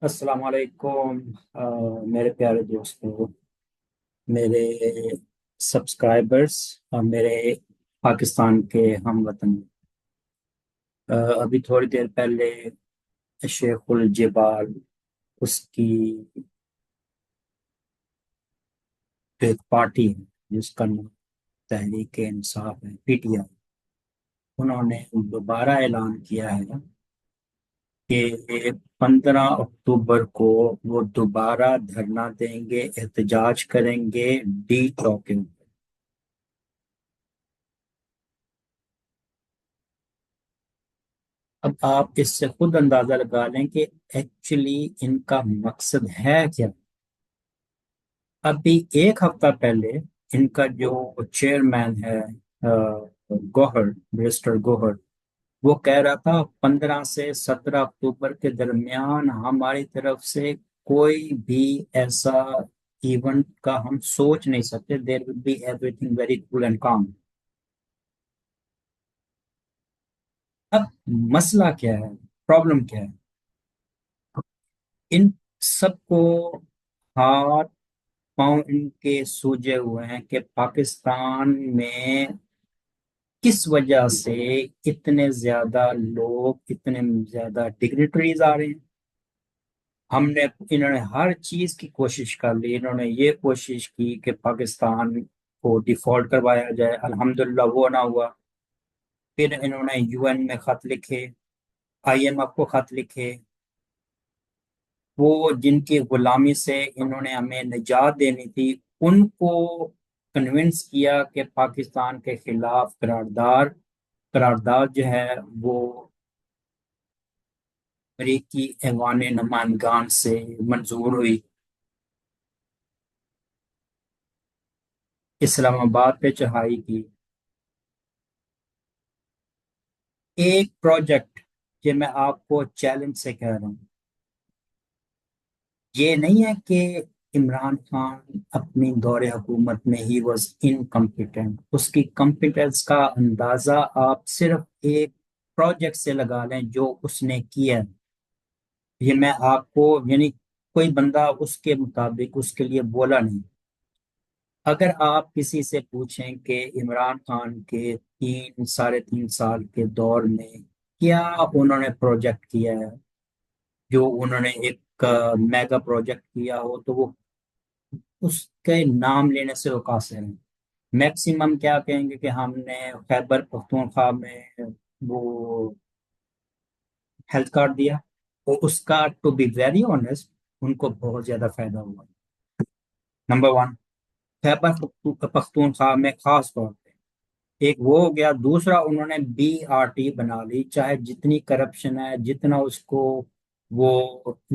السلام علیکم۔ میرے پیارے دوستوں، میرے سبسکرائبرز اور میرے پاکستان کے ہم وطن، ابھی تھوڑی دیر پہلے شیخ الجبال، اس کی ایک پارٹی ہے جس کا نام تحریک انصاف ہے، پی ٹی آئی، انہوں نے دوبارہ اعلان کیا ہے کہ 15 اکتوبر کو وہ دوبارہ دھرنا دیں گے، احتجاج کریں گے ڈی چوک کے اوپر۔ اب آپ اس سے خود اندازہ لگا لیں کہ ایکچولی ان کا مقصد ہے کیا۔ ابھی ایک ہفتہ پہلے ان کا جو چیئرمین ہے، گوہر، مسٹر گوہر، وہ کہہ رہا تھا 15 سے 17 اکتوبر کے درمیان ہماری طرف سے کوئی بھی ایسا ایونٹ کا ہم سوچ نہیں سکتے، there will be everything very cool and calm. اب مسئلہ کیا ہے، پرابلم کیا ہے؟ ان سب کو ہاتھ پاؤں ان کے سوجے ہوئے ہیں کہ پاکستان میں کس وجہ سے اتنے زیادہ لوگ، اتنے زیادہ ڈگنیٹریز آ رہے ہیں۔ انہوں نے ہر چیز کی کوشش کر لی، انہوں نے یہ کوشش کی کہ پاکستان کو ڈیفالٹ کروایا جائے، الحمدللہ وہ نہ ہوا۔ پھر انہوں نے یو این میں خط لکھے، آئی ایم ایف کو خط لکھے، وہ جن کی غلامی سے انہوں نے ہمیں نجات دینی تھی ان کو کنونس کیا کہ پاکستان کے خلاف قرارداد جو ہے وہ امریکی ایوان نمائندگان سے منظور ہوئی، اسلام آباد پہ چڑھائی کی۔ ایک پروجیکٹ، یہ میں آپ کو چیلنج سے کہہ رہا ہوں، یہ نہیں ہے کہ عمران خان اپنی دور حکومت میں ہی واز انکمپیٹنٹ، اس کی کمپیٹنس کا اندازہ آپ صرف ایک پروجیکٹ سے لگا لیں جو اس نے کیا ہے۔ یہ میں آپ کو، یعنی کوئی بندہ اس کے مطابق اس کے لیے بولا نہیں۔ اگر آپ کسی سے پوچھیں کہ عمران خان کے 3 ساڑھے 3 سال کے دور میں کیا انہوں نے پروجیکٹ کیا ہے، جو انہوں نے ایک میگا پروجیکٹ کیا ہو، تو وہ اس کے نام لینے سے وہ قاصر ہیں۔ میکسیمم کیا کہیں گے کہ ہم نے خیبر پختونخوا میں وہ ہیلتھ کارڈ دیا، اور اس کا ٹو بی ویری آنےسٹ ان کو بہت زیادہ فائدہ ہوا، نمبر ون۔ خیبر پختونخوا میں خاص طور پہ ایک وہ ہو گیا۔ دوسرا، انہوں نے بی آر ٹی بنا لی، چاہے جتنی کرپشن ہے، جتنا اس کو وہ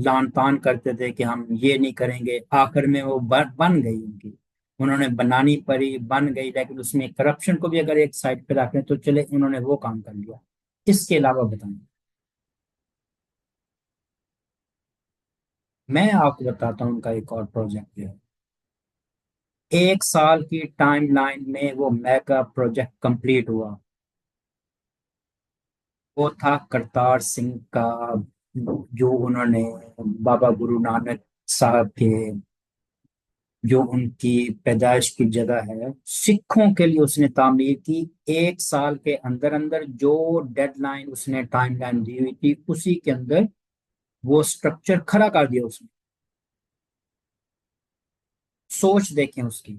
لان تان کرتے تھے کہ ہم یہ نہیں کریں گے، آخر میں وہ بن گئی ان کی، انہوں نے بنانی پڑی، بن گئی، لیکن اس میں کرپشن کو بھی اگر ایک سائڈ پہ رکھیں تو چلے انہوں نے وہ کام کر لیا۔ اس کے علاوہ بتائیں، میں آپ کو بتاتا ہوں ان کا ایک اور پروجیکٹ ہے۔ 1 سال کی ٹائم لائن میں وہ میگا پروجیکٹ کمپلیٹ ہوا، وہ تھا کرتار سنگھ کا، جو انہوں نے بابا گرو نانک صاحب کے، جو ان کی پیدائش کی جگہ ہے، سکھوں کے لیے اس نے تعمیر کی۔ 1 سال کے اندر اندر جو ڈیڈ لائن اس نے ٹائم لائن دی ہوئی تھی، اسی کے اندر وہ اسٹرکچر کھڑا کر دیا اس نے۔ سوچ دیکھیں اس کی،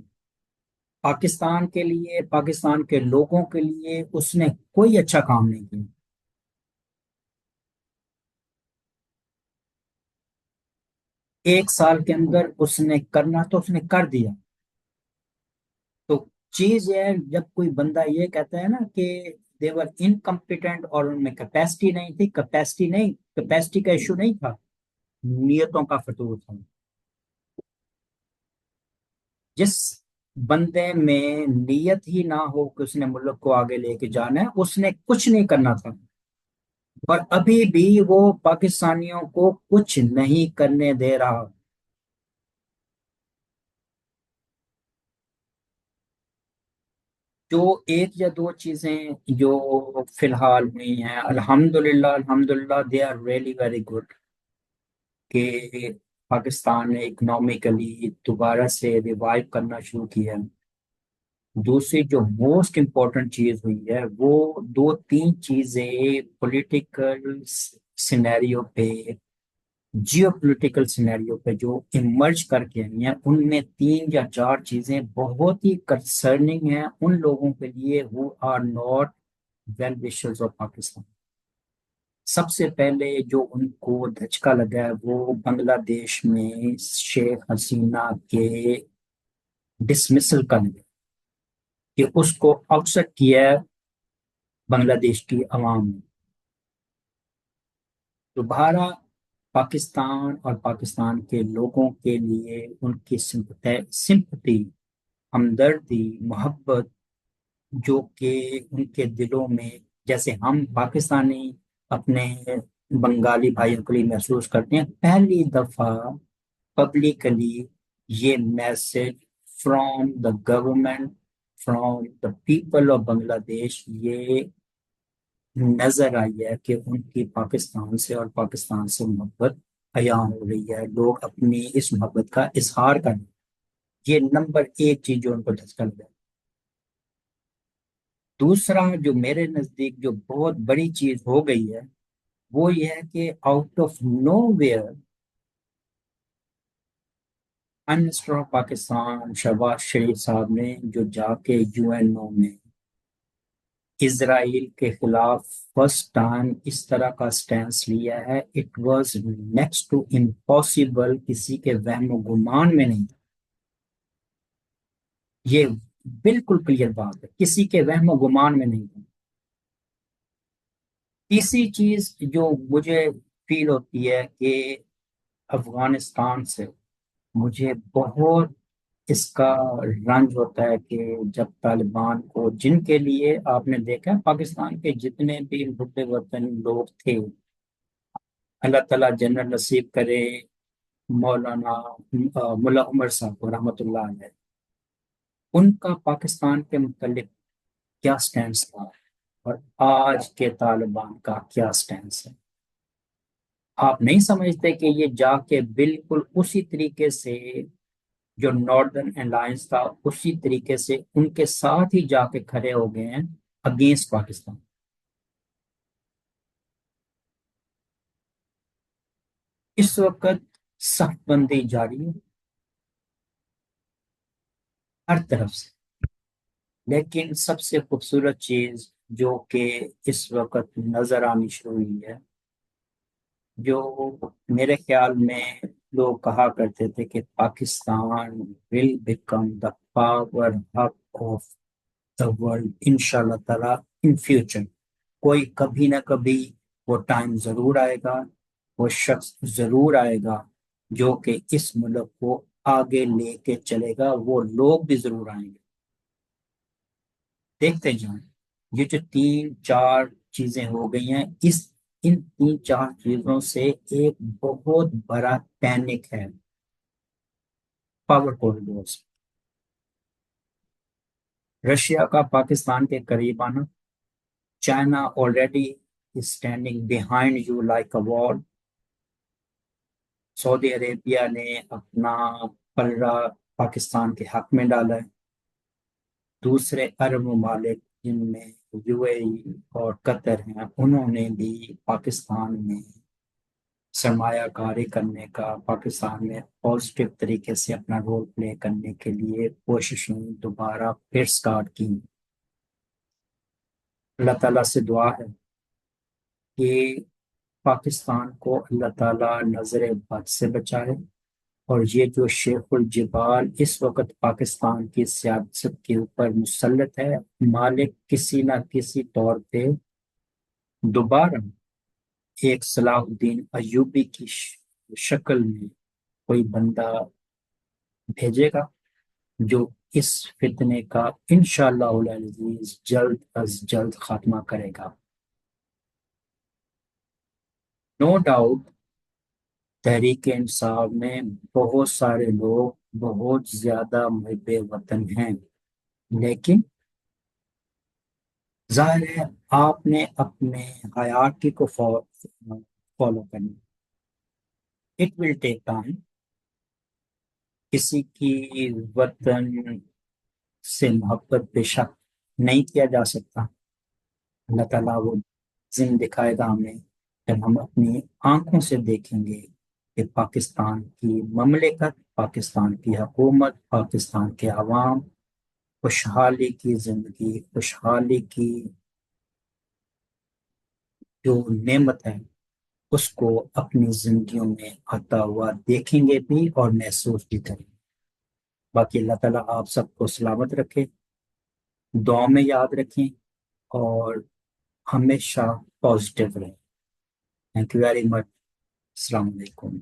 پاکستان کے لیے، پاکستان کے لوگوں کے لیے اس نے کوئی اچھا کام نہیں کیا۔ 1 سال کے اندر اس نے کرنا تو اس نے کر دیا۔ تو چیز یہ ہے، جب کوئی بندہ یہ کہتا ہے نا کہ دیور انکمپیٹنٹ اور ان میں کیپیسٹی نہیں تھی، کیپیسٹی نہیں، کیپیسٹی کا ایشو نہیں تھا، نیتوں کا فتور تھا۔ جس بندے میں نیت ہی نہ ہو کہ اس نے ملک کو آگے لے کے جانا ہے، اس نے کچھ نہیں کرنا تھا، اور ابھی بھی وہ پاکستانیوں کو کچھ نہیں کرنے دے رہا۔ جو ایک یا دو چیزیں جو فی الحال ہوئی ہیں، الحمدللہ الحمدللہ، they are really very good, کہ پاکستان نے اکنامکلی دوبارہ سے ریوائو کرنا شروع کیا ہے۔ دوسری جو موسٹ امپورٹنٹ چیز ہوئی ہے وہ دو تین چیزیں پولیٹیکل سینیریو پہ، جیو پولیٹیکل سینیریو پہ جو ایمرج کر کے آئی ہیں، ان میں تین یا چار چیزیں بہت ہی کنسرننگ ہیں ان لوگوں کے لیے who are not well wishers of Pakistan. سب سے پہلے جو ان کو دھچکا لگا ہے وہ بنگلہ دیش میں شیخ حسینہ کے ڈسمسل کا لگا، کہ اس کو آؤٹسٹ کیا ہے بنگلہ دیش کی عوام نے۔ دوبارہ پاکستان اور پاکستان کے لوگوں کے لیے ان کی سمپتی، ہمدردی، محبت جو کہ ان کے دلوں میں، جیسے ہم پاکستانی اپنے بنگالی بھائیوں کے لیے محسوس کرتے ہیں، پہلی دفعہ پبلکلی یہ message from the government, from the people of Bangladesh, یہ نظر آئی ہے کہ ان کی پاکستان سے اور پاکستان سے محبت عیاں ہو رہی ہے، لوگ اپنی اس محبت کا اظہار کر رہے ہیں۔ یہ نمبر ایک چیز جو ان کو دھچکا لگا ہے۔ دوسرا جو میرے نزدیک جو بہت بڑی چیز ہو گئی ہے وہ یہ ہے کہ out of nowhere prime minister of Pakistan Shehbaz Sharif صاحب نے جو جا کے یو این او میں اسرائیل کے خلاف فرسٹ ٹائم اس طرح کا سٹینس لیا ہے، it was next to impossible, کسی کے وہم و گمان میں نہیں تھا۔ یہ بالکل کلیئر بات ہے، کسی کے وہم و گمان میں نہیں تھا۔ تیسری چیز جو مجھے فیل ہوتی ہے کہ افغانستان سے مجھے بہت اس کا رنج ہوتا ہے کہ جب طالبان کو، جن کے لیے آپ نے دیکھا پاکستان کے جتنے بھی حب وطن لوگ تھے، اللہ تعالیٰ جنت نصیب کرے مولانا ملا عمر صاحب کو رحمۃ اللہ علیہ، ان کا پاکستان کے متعلق کیا سٹینس تھا اور آج کے طالبان کا کیا سٹینس ہے؟ آپ نہیں سمجھتے کہ یہ جا کے بالکل اسی طریقے سے جو ناردرن الائنس تھا اسی طریقے سے ان کے ساتھ ہی جا کے کھڑے ہو گئے ہیں اگینسٹ پاکستان؟ اس وقت سخت بندی جاری ہے ہر طرف سے، لیکن سب سے خوبصورت چیز جو کہ اس وقت نظر آنی شروع ہوئی ہے، جو میرے خیال میں لوگ کہا کرتے تھے کہ Pakistan will become the power hub of the world in شاء اللہ تعالیٰ ان فیوچر، کوئی کبھی نہ کبھی وہ ٹائم ضرور آئے گا، وہ شخص ضرور آئے گا جو کہ اس ملک کو آگے لے کے چلے گا، وہ لوگ بھی ضرور آئیں گے۔ دیکھتے جائیں، یہ جو تین چار چیزیں ہو گئی ہیں، ان تین چار چیزوں سے ایک بہت بڑا پینک ہے پاور کوریڈورز، رشیا کا پاکستان کے قریب آنا، China already standing behind you like a وال، سعودی عربیہ نے اپنا پلڑا پاکستان کے حق میں ڈالا ہے، دوسرے عرب ممالک جن میں یو اے ای اور قطر ہیں انہوں نے بھی پاکستان میں سرمایہ کاری کرنے کا، پاکستان میں پازیٹیو طریقے سے اپنا رول پلے کرنے کے لیے کوششیں دوبارہ پھر سٹارٹ کی۔ اللہ تعالیٰ سے دعا ہے کہ پاکستان کو اللہ تعالیٰ نظر بد سے بچائے، اور یہ جو شیخ الجبال اس وقت پاکستان کی سیاست کے اوپر مسلط ہے، مالک کسی نہ کسی طور پہ دوبارہ ایک صلاح الدین ایوبی کی شکل میں کوئی بندہ بھیجے گا جو اس فتنے کا انشاءاللہ العزیز جلد از جلد خاتمہ کرے گا۔ نو ڈاؤٹ تحریک انصاف میں بہت سارے لوگ بہت زیادہ محب وطن ہیں، لیکن ظاہر ہے آپ نے اپنے حیاتی کو فالو کرنا، اٹ ول ٹیک ٹائم. کسی کی وطن سے محبت بے شک نہیں کیا جا سکتا. اللہ تعالیٰ وہ دن دکھائے گا ہمیں جب ہم اپنی آنکھوں سے دیکھیں گے کہ پاکستان کی مملکت، پاکستان کی حکومت، پاکستان کے عوام خوشحالی کی زندگی، خوشحالی کی جو نعمت ہے اس کو اپنی زندگیوں میں آتا ہوا دیکھیں گے بھی اور محسوس بھی کریں گے. باقی اللہ تعالیٰ آپ سب کو سلامت رکھے، دعا میں یاد رکھیں، اور ہمیشہ پازیٹیو رہیں. Thank you very much. السلام علیکم.